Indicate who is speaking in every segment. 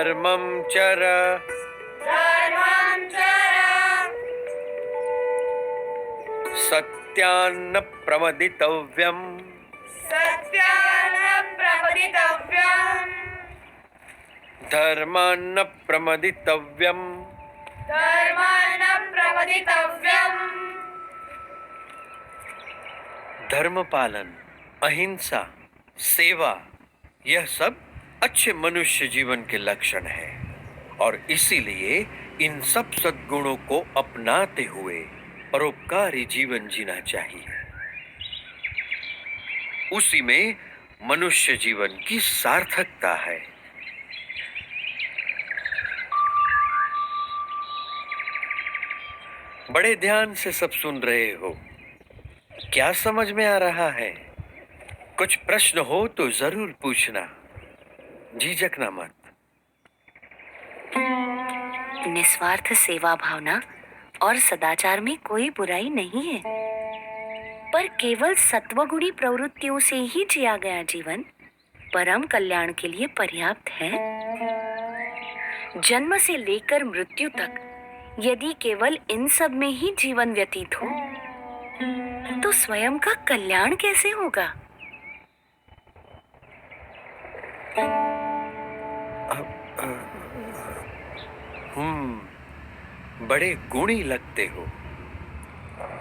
Speaker 1: धर्मं चर सत्यान्न प्रमदितव्यम् धर्मान्न प्रमदितव्यम् धर्म पालन, अहिंसा, सेवा, यह सब अच्छे मनुष्य जीवन के लक्षण हैं और इसीलिए इन सब सद्गुणों को अपनाते हुए परोपकारी जीवन जीना चाहिए। उसी में मनुष्य जीवन की सार्थकता है। बड़े ध्यान से सब सुन रहे हो, क्या समझ में आ रहा है? कुछ प्रश्न हो तो जरूर पूछना, झिझकना मत।
Speaker 2: निस्वार्थ सेवा भावना और सदाचार में कोई बुराई नहीं है, पर केवल सत्वगुणी प्रवृत्तियों से ही जिया गया जीवन परम कल्याण के लिए पर्याप्त है। जन्म से लेकर मृत्यु तक यदि केवल इन सब में ही जीवन व्यतीत हो तो स्वयं का कल्याण कैसे होगा?
Speaker 1: बड़े गुणी लगते हो,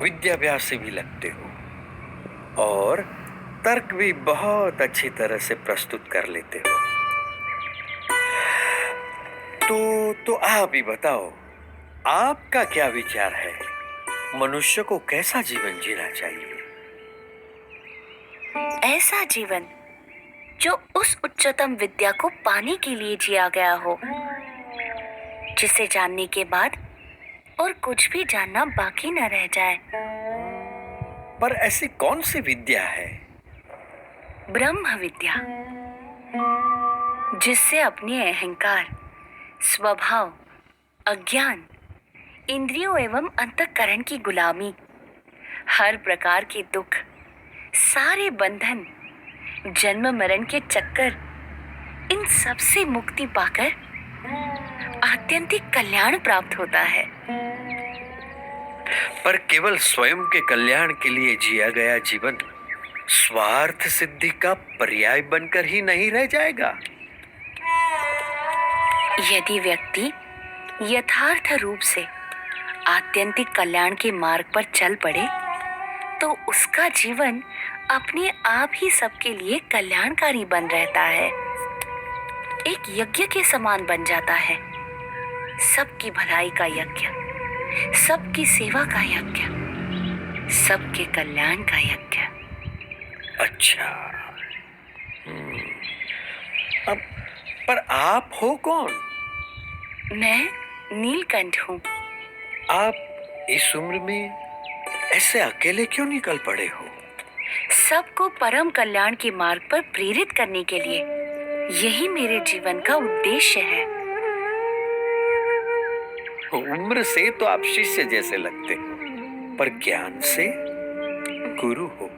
Speaker 1: विद्याभ्यासी भी लगते हो और तर्क भी बहुत अच्छी तरह से प्रस्तुत कर लेते हो। तो आप ही बताओ, आपका क्या विचार है? मनुष्य को कैसा जीवन जीना चाहिए?
Speaker 2: ऐसा जीवन जो उस उच्चतम विद्या को पाने के लिए जिया गया हो, जिसे जानने के बाद और कुछ भी जानना बाकी न रह जाए।
Speaker 1: पर ऐसी कौन सी विद्या है?
Speaker 2: ब्रह्म विद्या, जिससे अपने अहंकार, स्वभाव, अज्ञान, इंद्रियों एवं अंतःकरण की गुलामी, हर प्रकार के दुख, सारे बंधन, जन्म मरण के चक्कर, इन सब से मुक्ति पाकर आत्यंतिक कल्याण प्राप्त होता है।
Speaker 1: पर केवल स्वयं के कल्याण के लिए जिया गया जीवन स्वार्थ सिद्धि का पर्याय बनकर ही नहीं रह जाएगा।
Speaker 2: यदि व्यक्ति यथार्थ रूप से आत्यंतिक कल्याण के मार्ग पर चल पड़े तो उसका जीवन अपने आप ही सबके लिए कल्याणकारी बन रहता है, एक यज्ञ के समान बन जाता है। सबकी भलाई का यज्ञ, सबकी सेवा का यज्ञ, सबके कल्याण का यज्ञ।
Speaker 1: अच्छा, अब पर आप हो कौन?
Speaker 2: मैं नीलकंठ हूँ।
Speaker 1: आप इस उम्र में ऐसे अकेले क्यों निकल पड़े हो?
Speaker 2: सबको परम कल्याण के मार्ग पर प्रेरित करने के लिए यही मेरे जीवन का उद्देश्य है।
Speaker 1: उम्र से तो आप शिष्य जैसे लगते हो, पर ज्ञान से गुरु हो।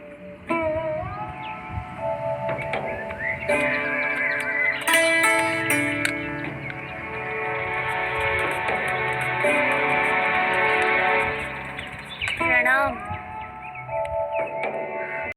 Speaker 2: प्रणाम।